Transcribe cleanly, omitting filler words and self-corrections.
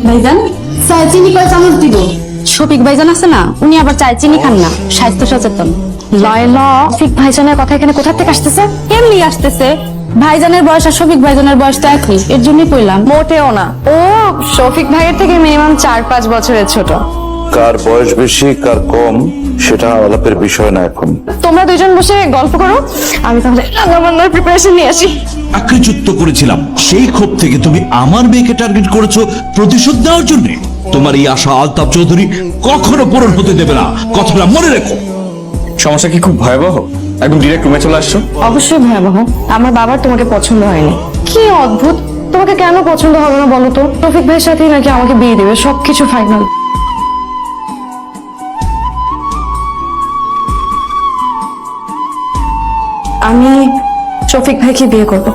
ভাইজান চায় চিনি কয় চামচ দিব? শফিক ভাইজান আছে না, উনি আবার চায় চিনি খান না, স্বাস্থ্য সচেতন। শফিক ভাইজানের কথা এখানে কোথা থেকে আসতেছে? এমনি আসতেছে। ভাইজানের বয়স আর শফিক ভাইজানের বয়স তো একই, এর জন্যই কইলাম। মোটেও না, ও শফিক ভাইয়ের থেকে মিনিমাম 4-5 বছরের ছোট। কার বয়স বেশি কার কম সেটা আলাপের বিষয় না এখন। তোমরা দুইজন বসে গল্প করো, আমি তাহলে রান্নাবান্নার প্রিপারেশন নিয়ে আসি। আখ্যাযুক্ত করেছিলাম, সেই ক্ষোভ থেকে তুমি আমার মেয়েকে টার্গেট করেছো প্রতিশোধ দেওয়ার জন্য। তোমার এই আশা আলতাফ চৌধুরী কখনো পূরণ হতে দেবে না, কথাটা মনে রেখো। সমস্যা কি খুব ভয়াবহ? একদম ডিরেক্ট রুমে চলে আসছো? অবশ্যই ভয়াবহ। আমার বাবার তোমাকে পছন্দ হয়নি। কি অদ্ভুত, তোমাকে কেন পছন্দ হবে না বলো তো? শফিক ভাইয়ের সাথেই নাকি আমাকে বিয়ে দেবে, সবকিছু ফাইনাল। আমি শফিক ভাইকে বিয়ে করবো।